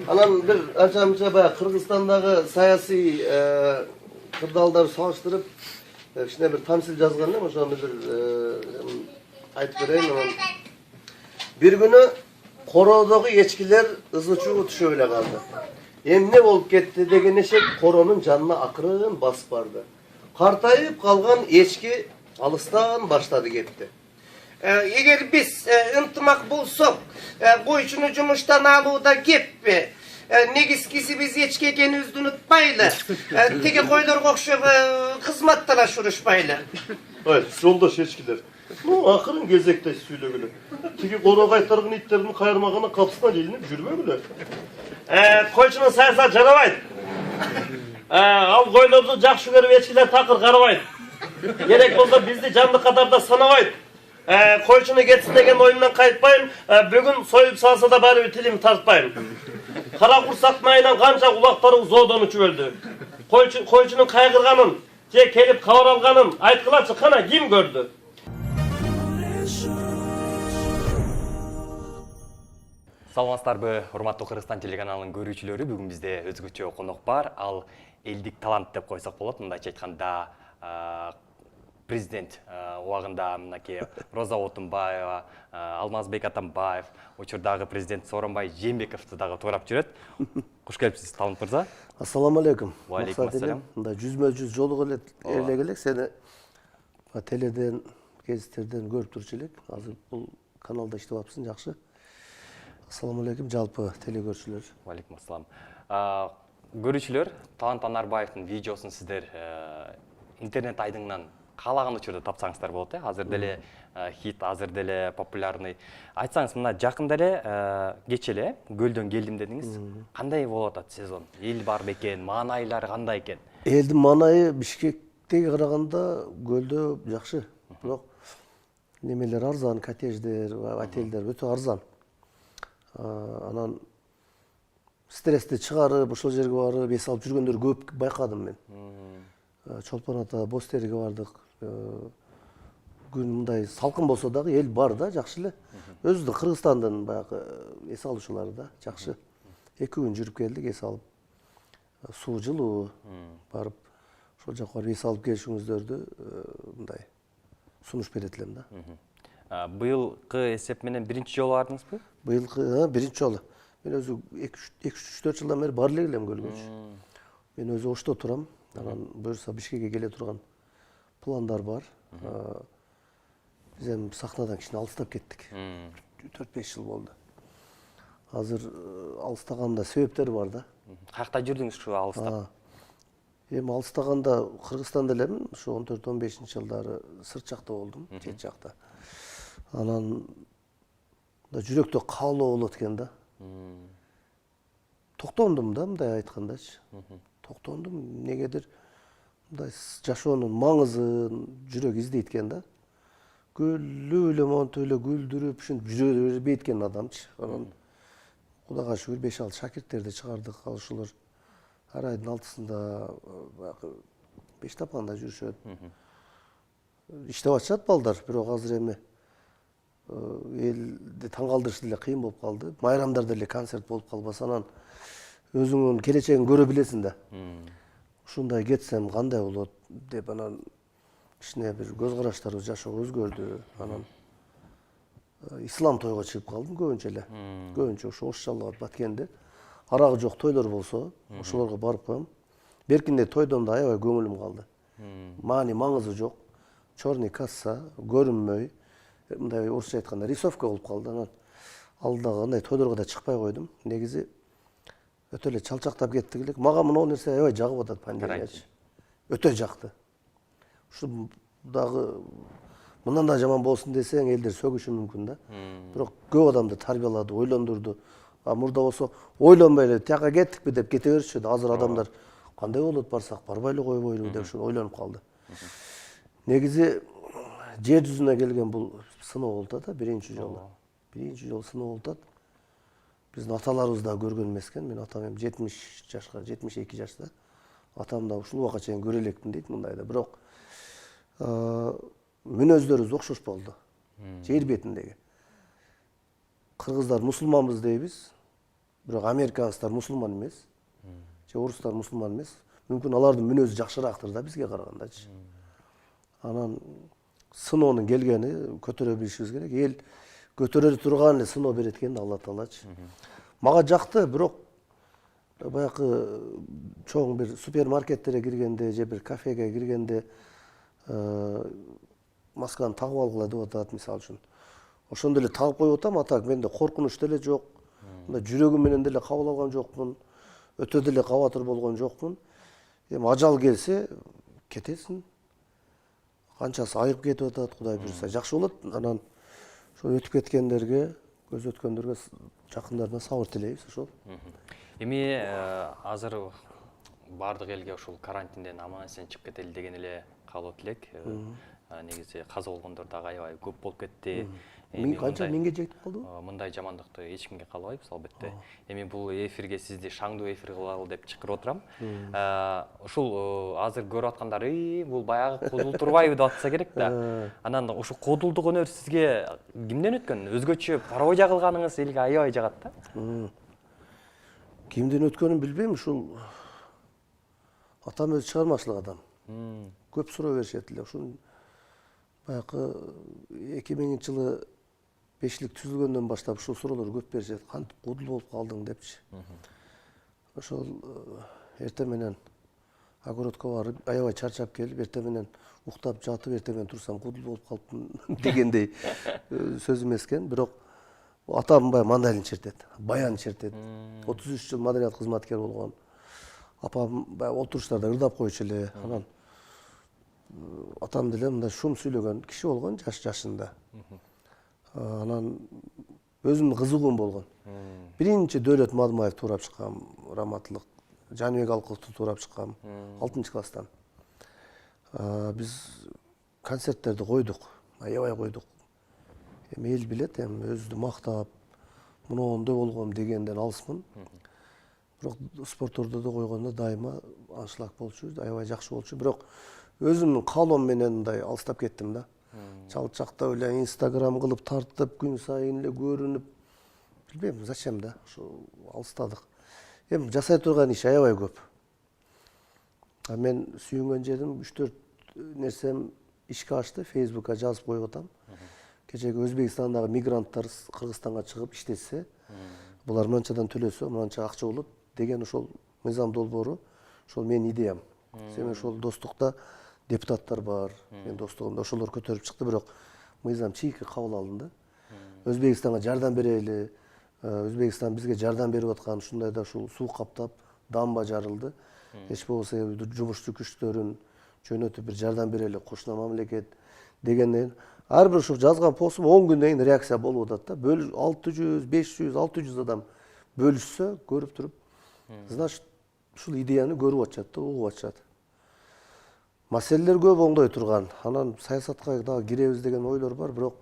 Anam bir açamça bayağı Kırgızistan'daki siyasi kırdalları salıştırıp içine bir tamsil yazgan değil mi? Şu an bir ayıp vereyim ama. Bir günü korodagi echkiler ızıçığı şöyle kaldı. Ne olup gitti degen eşek koronun canına akırın basıp bardı. Kartayıp kalgan echki alıstan başladı gitti. Eğer biz ıntımak bulsak, koyçunu cumuştan alıda geppi. Negizkisi biz echki ekenimizni unutmaylı. Tege koylar kokşup hizmettala şuruşmaylı. Hayır, yoldaş echkiler. Akırın gezekte süylөгülü. Tigi koro kaytargın itlerini kayırmağına kapsına elinip жүрбөгүлө. Koyçunun sayısa canabaydı. Al koylarını jakşı görüp echkiler takır karabaydı. Gerek bolsa bizdi canlı kadarda sanabaydı. Koyçunu getsin degen oyundan kayıtmayın. Bugün soyup salsa da bari ütilimi tartmayın. Kara kursak mayından kanca kulakları uzoğdan uçup öldü. Koyçunun kaygırganın, je kelip kavar alganın, aytkılaçı kana kim gördü? Саламатсыздарбы, урматтуу Кыргызстан телеканалынын көрүүчүлөрү. Бүгүн бизде өзгөчө конок бар. Ал элдик талант деп койсок болот. Мындайча айтканда, президент убагында мынакей Роза Отунбаева, Алмазбек Атамбаев, учурдагы президент Сооронбай Жээнбековду дагы туурап жүрөт. Куш келипсиз, Талант мырза. Ассаламу алейкум. Алейкум ассалам. Мында жүзмө-жүз жолугуп элек сени теледен, гезиттерден көрүп турчу элек. Азыр бул каналда иштеп атпсың, жакшы. Ассаламу алейкум, жалпы телекөрүүчүлөр. Алейкум ассалам. Көрүүчүлөр, Талант Анарбаевдин видеосун сиздер интернет айдыңынан каалаган учурда тапсаңыздар болот. Азыр деле хит, азыр деле популярный. Айтсаңыз, мына жакында эле кече эле көлдөн келдим дедиңиз. Кандай болуп атат сезон? Эл бар бекен, маанайлары кандай экен? Элдин маанайы Бишкектеги караганда көлдө жакшы. Бирок немелер арзан, коттедждер, отельдер өтө арзан. Анан стрессти чыгарып, ошол жерге барып эс алып жүргөндөр көп байкадым мен. Чолпон ата боз териге бардык. Күн мындай салкын болсо дагы эл бар да, жакшы эле. Өзү Кыргызстандын баягы эс алуучулары да жакшы. 2 күн жүрүп келдик, эс алып. Суу жылуу барып, ошол жака барып эс алып келишиңиздөрдү мындай сунуш берет элем да. Быйылкы эсеп менен биринчи жолу бардыңызбы? Быйылкы биринчи жолу. Мен өзү 2-3-4 жылдан бери бар элем көлгөчү. Мен өзү Ошто турам. Анан буюрса Бишкекке келе турган пландар бар. Биз эми сахнадан кичине алыстап кеттик. 4-5 жыл болду. Азыр алыстаганда себептери бар да. Каякта жүрдүңүз ушу алыстап? Эми алыстаганда Кыргызстанда элемин, ушу 14-15 жылдары сырт жакта болдум, чет жакта. Анан да жүрөктө каалоо болот экен да. Токтондум да, мындай айткандачы. Токтондум, негедир мындай жашоонун маңызын жүрөк издейт экен да. Күлүп эле монтип эле күлдүрүп, ушинтип жүрө бербейт экен адамчы. Анан Кудайга шүгүр 5-6 шакирттерди чыгардык. Ошолор ар айдын алтысында 5 тапканда жүрүшөт. Иштеп атышат балдар, бирок азыр эми элди таң калтырыш деле кыйын болуп калды. Майрамдарда эле концерт болуп калбаса, анан өзүңүн келечегин көрө билесиң да. Ушундай кетсем кандай болот деп анан кичине бир көз караштарыбыз жашоо өзгөрдү. Анан ислам тойго чыгып калдым көбүнчө эле. Көбүнчө ошо Ош Жалал, Баткенде арагы жок тойлор болсо, ошолорго барып коем. Беркинде тойдон да аябай көңүлүм калды. Маңызы жок. Чорный касса, көрүнмөй, мындай орусча айтканда рисовка болуп калды. Анан алдагы андай тойлорго да чыкпай койдум. Негизи өтө эле чалчактап кеттик элек. Мага мына нерсе аябай жагып атат, пандемиячы. Өтө жакты. Ушу дагы мындан да жаман болсун десең, элдер сөгүшү мүмкүн да. Бирок көп адамды тарбиялады, ойлондурду. Мурда болсо ойлонбой эле тияка кеттикпи деп кете беришчү. Азыр адамдар кандай болот, барсак барбай эле койбойлу деп ушуну ойлонуп калды. Негизи жер жүзүнө келген бул сыноо болуп атат, биринчи жолу. Биринчи жолу сыноо болуп атат. Биздин аталарыбыз да көргөн эмес экен. Мен атам 70 жашка, 72 жашта. Атам да ушул убакка чейин көрө элекмин дейт мындайда. Бирок мүнөздөрүбүз окшош болду. Жер бетиндеги. кыргыздар мусулманбыз дейбиз. Бирок американецтер мусулман эмес. Же орустар мусулман эмес. Мүмкүн алардын мүнөзү жакшыраактыр да бизге карагандачы. Анан сыноонун келгени көтөрө билишибиз керек. Эл көтөрө турган эле сыноо берет экен Алла Таалачы. Мага жакты, бирок баягы чоң бир супермаркеттерге киргенде же бир кафеге киргенде масканы тагып алгыла деп атат, мисалы үчүн. Ошондо эле тагып коюп атам, а так менде коркунуч деле жок. Мындай жүрөгүм менен деле кабыл алган жокмун. Өтө деле кабатыр болгон жокмун. Эми ажал келсе кетесиң. Канчасы айыгып кетип атат, Кудай буйрса жакшы болот. Анан ошо өтүп кеткендерге, көз өткөндөргө, жакындарына сабыр тилейбиз ошол. Эми азыр бардык элге ушул карантинден аман-эсен чыгып кетели деген эле каалоо тилек. Негизи каза болгондор дагы аябай көп болуп кетти. Канча миңге жетип калды? Мындай жамандыкты эч кимге каалабайбыз албетте. Эми бул эфирге сизди шаңдуу эфир кылалы деп чакырып отурам. Ушул азыр көрүп аткандар, бул баягы кодул турбайбы деп атса керек да. Анан ушул кодулдук өнөр сизге кимден өткөн? Өзгөчө пародия кылганыңыз элге аябай жагат да. Кимден өткөнүн билбейм, ушул атам өзү чыгармачылык адам. Көп суроо беришет эле. Ушун баягы 2000-жылы бешлик түзүлгөндөн баштап ушул суроолор көп беришет. Кантип кодул болуп калдың депчи. Ошол эртең менен огородко барып, аябай чарчап келип, эртең менен уктап жатып, эртең менен турсам кодул болуп калыптын дегендей сөз эмес экен. Бирок атам баягы мандалин чертет, баян чертет. 33 жыл маданият кызматкер болгон. Апам баягы отуруштарда ырдап койчу эле. Анан атам деле мындай шум сүйлөгөн киши болгон жашында. Анан өзүмдүн кызыгуум болгон. Биринчи Дөөлөт Мадымаев туурап чыккам, раматтылык. Жаныбек Алкыковду туурап чыккам 6-класстан. Биз концерттерди койдук, аябай койдук. Эми эл билет, эми өзүдү мактап, мунондой болгом дегенден алысмын. Бирок спорттордо да койгондо дайыма аншлаг болчу, аябай жакшы болчу. Бирок өзүмдүн каалоом менен мындай алыстап кеттим да. Чалчактап эле Инстаграм кылып тартып, күн сайын эле көрүнүп, билбейм, зачем да, ошо алыстадык. Эми жасай турган иш аябай көп. Мен сүйүнгөн жерим 3-4 нерсем ишке ашты, Facebook'a жазып коюп атам. Кечеги Өзбекстандагы мигранттар Кыргызстанга чыгып иштесе, булар мынчадан төлөсө, мынча акча болот деген ошол мыйзам долбоору, ошол менин идеям. Себеби ошол достукта депутаттар бар, менин достугумда ошолор көтөрүп чыкты, бирок мыйзам чийки кабыл алынды. Өзбекстанга жардам берели, Өзбекстан бизге жардам берип аткан, ушундай да ушул суу каптап, дамба жарылды. Эч болбосо жумушчу күчтөрүн жөнөтүп бир жардам берели, кошуна мамлекет дегенден ар бир ушул жазган постум 10 күндөн кийин реакция болуп атат да. 600, 500, 600 адам бөлүшсө, көрүп туруп, значит, ушул идеяны көрүп атышат да, угуп атышат. Маселелер көп оңдой турган. Анан саясатка дагы киребиз деген ойлор бар, бирок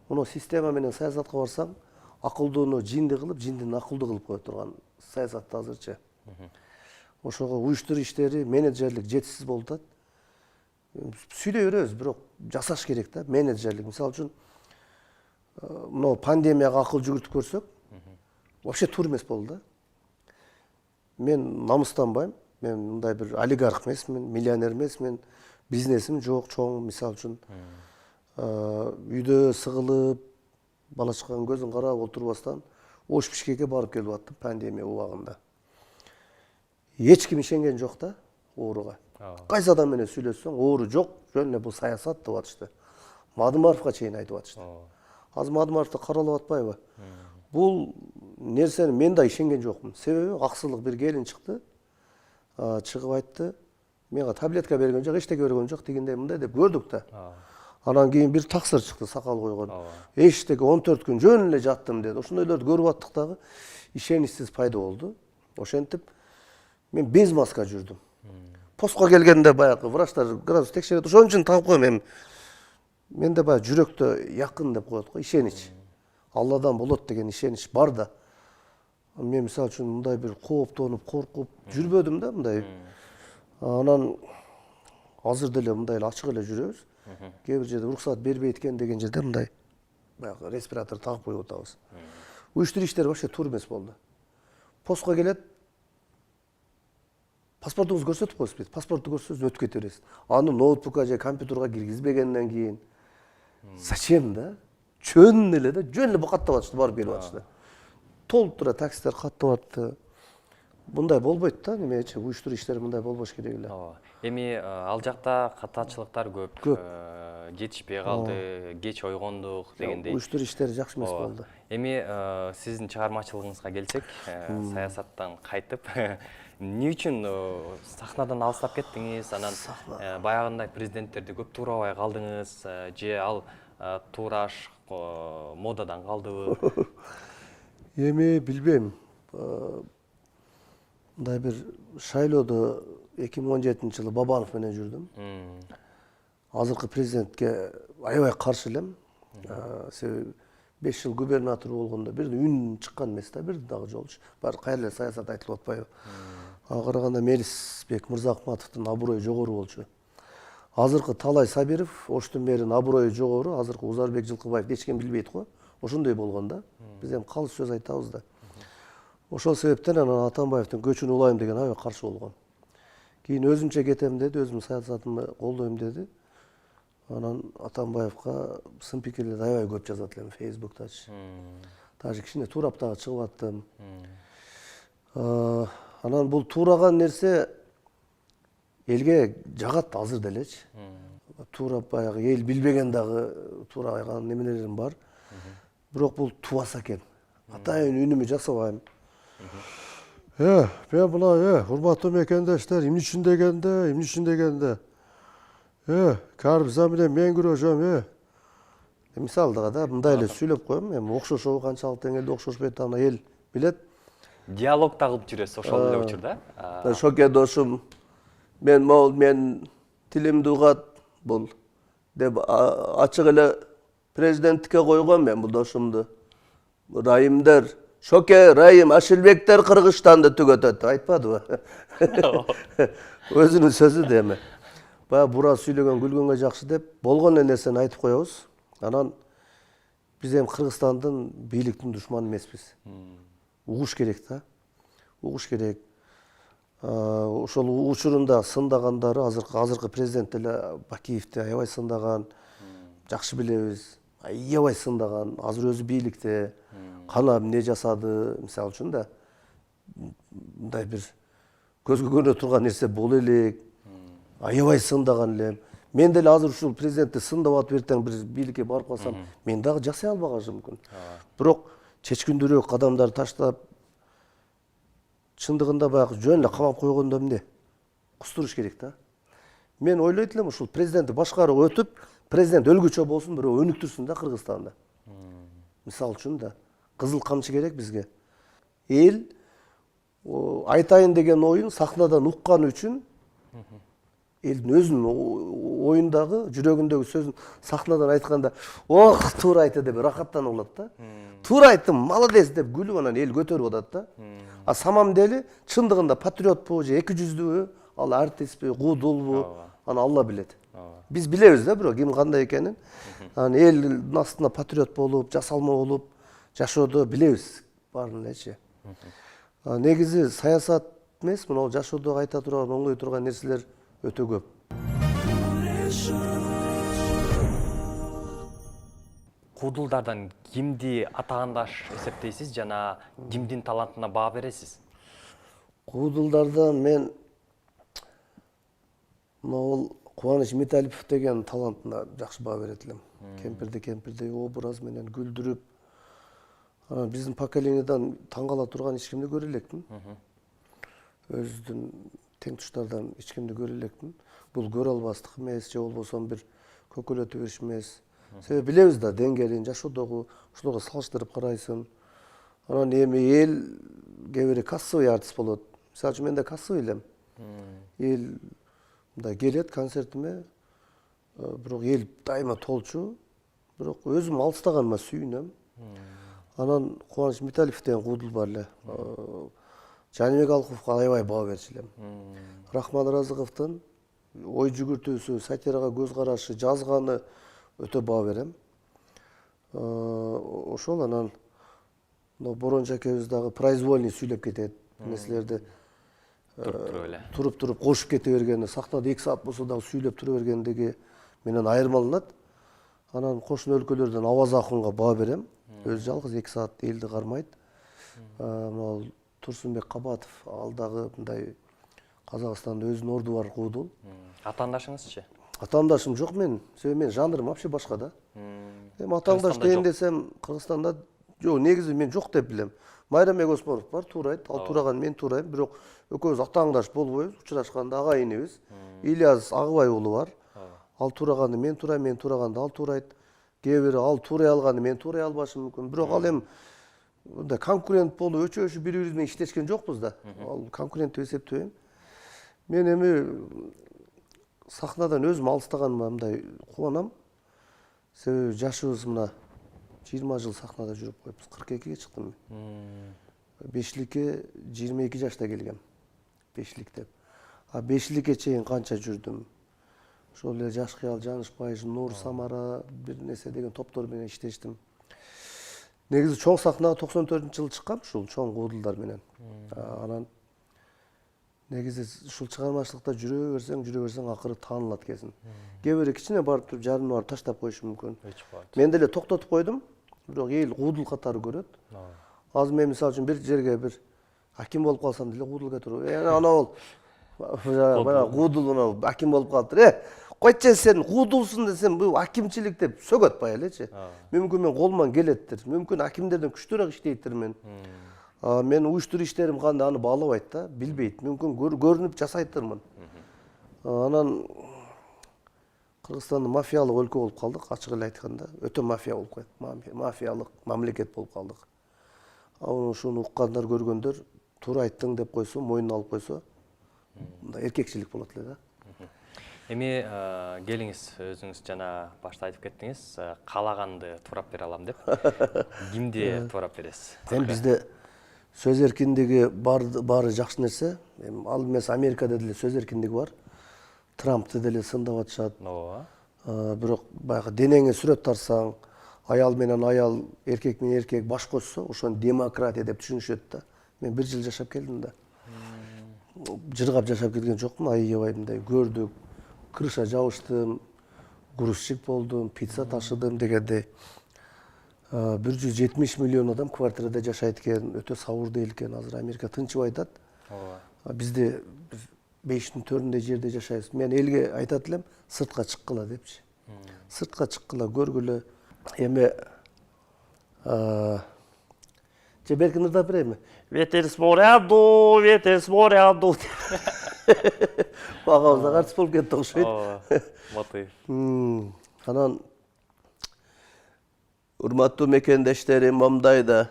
муну система менен саясатка барсаң, акылдууну жинди кылып, жиндини акылдуу кылып кое турган саясатта азырчы. Ошого уюштуруу иштери, менеджерлик жетишсиз болуп атат. Сүйлөй беребиз, бирок жасаш керек да, менеджерлик. Мисалы үчүн, мына пандемияга акыл жүгүртүп көрсөк, вообще туура эмес болду да. Мен намыстанбайм. Мен мындай бир олигарх эмесмин, миллионер эмесмин, бизнесим жок, чоң, мисалы үчүн. Үйдө сыгылып, бала чаканын көзүн карап отурбастан, ош Бишкекке барып келип аттым пандемия убагында. Эч ким ишенген жок да ооруга. Кайсы адам менен сүйлөссөң, оору жок, жөн эле бул саясат деп атышты. Мадымаровго чейин айтып атышты. Азыр Мадымаровду каралап атпайбы? Бул нерсени мен да ишенген жокмун. Себеби аксылык бир келин чыкты. Чыгып айтты, менга таблетка берген жок, эчтеке берген жок дегендей мындай деп көрдүк да. Анан кийин бир таксыр чыкты, сакал койгон. Эчтеке 14 күн жөн эле жаттым деди. Ошондойлорду көрүп аттык дагы ишеничсиз пайда болду. Ошентип мен без маска жүрдүм. Постко келгенде баягы врачтар градус текшерет. Ошон үчүн тагып коем. Менде баягы жүрөктө якын деп коет го, ишенич. Алладан болот деген ишенич бар да. Мен мисалы үчүн мындай бир кооптонуп, коркуп жүрбөдүм да мындай. Анан азыр деле мындай эле ачык эле жүрөбүз. Кээ бир жерде уруксат бербейт экен деген жерде мындай баягы респиратор тагып коюп атабыз. Уюштуруу иштери вообще туура эмес болду. Постко келет, паспортуңузду көрсөтүп коесуз дейт. Паспорту көрсөтсөң өтүп кете бересиз. Аны ноутбукка же компьютерге киргизбегенден кийин зачем да? Жөн эле да, жөн эле каттап атышты, барып келип атышты. Толтура таксилер каттап атты. Мындай болбойт да, немечи уюштуруу иштери мындай болбош керек эле. Ооба. Эми ал жакта катачылыктар көп. Жетишпей калды, кеч ойгондук дегендей. Уюштуруу иштери жакшы эмес болду. Эми сиздин чыгармачылыгыңызга келсек, саясаттан кайтып, эмне үчүн сахнадан алыстап кеттиңиз? Анан баягындай президенттерди көп туурабай калдыңыз, же ал туураш модадан калдыбы? Эми билбейм. Мындай бир шайлоодо 2017-жылы Бабанов менен жүрдүм. Азыркы президентке аябай каршы элем. Себеби 5 жыл губернатор болгондо бир үн чыккан эмес да, бир дагы жолчу. Баары кайра эле саясат айтылып атпайбы? Ага караганда Мелисбек Мырзахматовдун аброю жогору болчу. Азыркы Талай Сабиров, Оштун мэринин аброю жогору, азыркы Узарбек Жылкыбаев эч ким билбейт го. Ошондой болгон да. Биз эми калыс сөз айтабыз да. Ошол себептен анан Атамбаевдин көчүн улайм деген аябай каршы болгон. Кийин өзүмчө кетем деди, өзүмдүн саясатымды колдойм деди. Анан Атамбаевга сын пикирлерди аябай көп жазат элем Facebooктачы. Даже кичине туурап дагы чыгып аттым. Анан бул туураган нерсе элге жагат азыр делечи. Туурап баягы эл билбеген дагы туураган немелерим бар. Бирок бул тубаса экен. Атайын үнүмү жасабайм. Мен мына урматтуу мекендештер, эмне үчүн дегенде, карбиза менен мен күрөшөм, мисалдыга да мындай эле сүйлөп коем, эми окшошобу канчалык деңгээлде окшошпойт, аны эл билет. Диалог тагып жүрөсүз ошол эле учурда. Шоке дошум, мен могул, мен тилимди угат бул деп ачык эле президенттикке койгом мен бул дошумду. Райымдер, Шоке, Райым, Ашилбектер Кыргызстанды түгөтөт, айтпадыбы? Өзүнүн сөзү да эми. Баягы бура сүйлөгөн күлгөнгө жакшы деп, болгон нерсени айтып коебуз. Анан биз эми Кыргызстандын бийликтин душманы эмеспиз. Угуш керек да. Угуш керек. Ошол учурунда сындагандары азыркы президент деле Бакиевди аябай сындаган. Жакшы билебиз. Аябай сындаган. Азыр өзү бийликте. Кана эмне жасады, мисалы үчүн да. Мындай бир көзгө көрүнө турган нерсе боло элек. Аябай сындаган элем. Мен деле азыр ушул президентти сындап атып эртең бир бийликке барып калсам, мен дагы жасай албаганым мүмкүн. Бирок чечкиндүүрөөк кадамдарды таштап, чындыгында баягы жөн эле камап койгондо эмне? Кустуруш керек да. Мен ойлойт элем ушул президентти башкарууга өтүп, президент өлгүчө болсун, бирөө өнүктүрсүн да Кыргызстанда. Мисалы үчүн да кызыл камчы керек бизге. Эл айтайын деген оюн сахнадан уккан үчүн элдин өзүнүн оюндагы, жүрөгүндөгү сөзүн сахнадан айтканда, ох, туура айтты деп рахаттанып алат да. Туура айттым, молодец деп күлүп анан эл көтөрүп атат да. А самом деле чындыгында патриотпу же эки жүздүүбү, ал артистпи, куудулбу, аны Алла билет. Биз билебиз да, бирок ким кандай экенин. Анан элдин астына патриот болуп, жасалма болуп жашоодо билебиз баарын элечи. Негизи саясат эмес, мына жашоодо айта турган, оңдой турган нерселер өтө көп. Куудулдардан кимди атагандаш эсептейсиз жана кимдин талантына баа бересиз? Куудулдардан мен могул Кубаныч Металипов деген талантына жакшы баа берет элем. Кемпирди образ менен күлдүрүп, биздин поколенияден таң кала турган эч кимди көрө элекмин. Өзүдүн тең туштардан эч кимди көрө элекмин. Бул көрө албастык эмес, же болбосо бир көкөлөтү бериш эмес. Себеби билебиз да деңгээлин, жашоодогу ушуларга салыштырып карайсың. Анан эми эл кээ бири кассовый артист болот. Мисалы үчүн мен да кассовый элем. Эл мындай келет концертиме, бирок эл дайыма толчу. Бирок өзүм алыстаганыма сүйүнөм. Анан Кубаныч Металипов деген куудул бар эле. Жанибек Алковго аябай баа берчү элем. Рахман Разыковдун ой жүгүртүүсү, сатирага көз карашы, жазганы өтө баа берем. Ошол анан Боронч акебиз дагы произвольный сүйлөп кетет. Нерселерди туруп кошуп кете бергени, сахнада 2 саат болсо дагы сүйлөп тура бергендиги менен айырмаланат. Анан кошуна өлкөлөрдөн Аваз Акунга баа берем. Өзү жалгыз 2 саат элди кармайт. Мына Турсунбек Кабатов ал дагы мындай Казакстанда өзүнүн орду бар куудул. Атаандашыңызчы? Атаандашым жок мен. Себеби мен жанрым вообще башка да. Эми атаандаш дейин десем, Кыргызстанда жок, негизи мен жок деп билем. Майрамбек Осмонов бар, туурайт. Ал туураган мен туурайм, бирок экөөбүз атаандаш болбойбуз. Учурашканда агайыныбыз. Ильяс Агыбай уулу бар. Ал туураганы мен туурайм, мен туураганда ал туурайт. Кээ бири ал туурай алганы мен туурай албашым мүмкүн. Бирок ал эми мындай конкурент болуп өчө бири-бириз менен иштешкен жокпуз да. Ал конкурент деп эсептебейм. Мен эми сахнадан өзүм алыстаганыма мындай кубанам. Себеби жашыбыз мына 20 жыл сахнада жүрүп коюпбуз. 42ге чыктым мен. Бешликке 22 жашта келгем. Бешлик деп. А бешликке чейин канча жүрдүм. Ошол эле Жаш кыял, Жанышбай, Нур Самара бир нерсе деген топтор менен иштештим. Негизи чоң сахнага 94-жылы чыккам ушул чоң куудулдар менен. Анан негизи ушул чыгармачылыкта жүрө берсең акыры таанылат экенсиң. Кээ бири кичине барып туруп жарымына барып таштап коюшу мүмкүн. Мен деле токтотуп койдум, бирок эл куудул катары көрөт. Азыр мен мисалы үчүн бир жерге бир аким болуп калсам деле куудул кетирип, анау баягы куудул мына аким болуп калыптыр. Койчу сен куудулсуң десем, бул акимчилик деп сөгөт бая элечи. Мүмкүн мен колуман келеттир, мүмкүн акимдерден күчтүүрөөк иштейттир мен. Мен уюштуруу иштерим кандай аны баалабайт да, билбейт. Мүмкүн көрүнүп жасайттырмын. Анан Кыргызстанда мафиялык өлкө болуп калдык, ачык эле айтканда. Өтө мафия болуп калдык, мафиялык мамлекет болуп калдык. Ушуну уккандар, көргөндөр туура айттың деп койсо, мойнуна алып койсо, мындай эркекчилик болот эле да. Эми келиңиз, өзүңүз жана башта айтып кеттиңиз, каалаганды туурап бере алам деп. Кимди туурап бересиз? Эми бизде сөз эркиндиги баары жакшы нерсе. Ал эмес, Америкада деле сөз эркиндиги бар. Трампты деле сындап атышат. Бирок баягы денеңе сүрөт тарсаң, аял менен аял, эркек менен эркек баш кошсо, ошону демократия деп түшүнүшөт да. Мен 1 жыл жашап келдим да. Жыргап жашап келген жокмун, аябай мындай көрдүк. Крыша жабыштым, грузчик болдум, пицца ташыдым дегендей. 170 миллион адам квартирада жашайт экен, өтө сабырдуу эл экен. Азыр Америка тынчып айтат. Бизде 5-тин 4-үндө жерде жашайбыз. Мен элге айтат элем, сыртка чыккыла депчи. Сыртка чыккыла, көргүлө. Эми же беркин ырдап берейинби? Ветер с моря ду, ветер с моря ду. Багабызда картип болуп кетти окшойт. Мотив. Анан урматтуу мекендештерим, мамдайда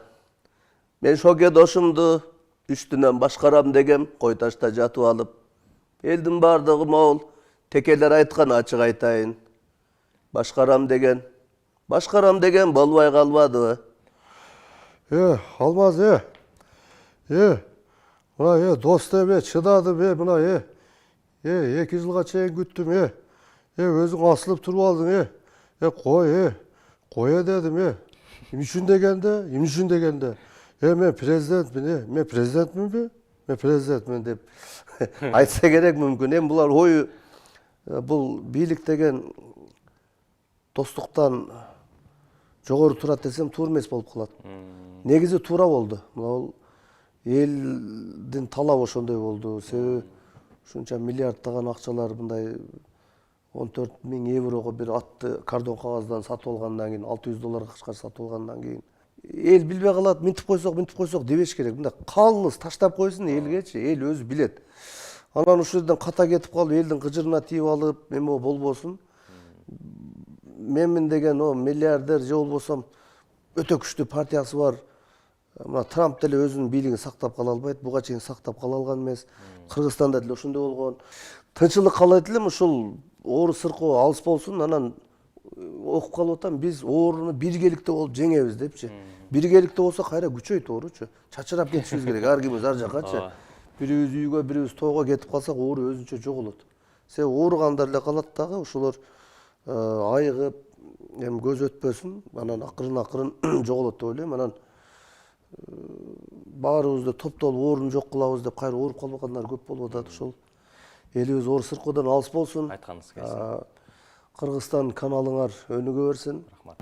мен шоке дошумду үстүнөн башкарам дегем, кой ташта жатып алып. Элдин бардыгы могул, текелер айткан ачык айтайын. Башкарам деген болбой калбадыбы? Алмаз, мына досто чыдадым, мына 2 жылга чейин күттүм, өзүң асылып туруп алдың, кой дедим, эмне үчүн дегенде, мен президентминби? Мен президентмин деп айтса керек мүмкүн. Эми булар ою, бул бийлик деген достуктан жогору турат десем туура эмес болуп калат. Негизи туура болду. Бул элдин талабы ошондой болду. Себеби ушунча миллиарддаган акчалар мындай 14 000 еврого бир атты кардон кагаздан сатып алгандан кийин, $600 качкар сатып алгандан кийин эл билбей калат, минтип койсок дебеш керек. Мындай калыс таштап койсун элгечи, эл өзү билет. Анан ушул жерден ката кетип калып, элдин кыжырына тийип алып, эме болбосун. Менмин деген о миллиардер же болбосом өтө күчтүү партиясы бар. Мына Трамп деле өзүнүн бийлигин сактап кала албайт, буга чейин сактап кала алган эмес. Кыргызстанда деле ошондой болгон. Тынччылык каалайт элем, ушул оору сыркоо алыс болсун, анан окуп калып атам, биз ооруну биргеликте болуп жеңебиз депчи. Биргеликте болсо кайра күчөйт ооручу. Чачырап кетишибиз керек, ар кимибиз ар жаккачы. Бирибиз үйгө, бирибиз тойго кетип калсак, оору өзүнчө жоголот. Себеби ооругандар эле калат дагы, ошолор айыгып, эми көз өтпөсүн, анан акырын жоголот деп ойлойм. Анан баарыбызды топтолуп орун жок кылабыз деп кайра ооруп калбагандар көп болуп атат. Ошол элибиз оор сыркоодан алыс болсун. Айтканыңыз келсин. Кыргызстан каналыңар өнүгө берсин. Рахмат.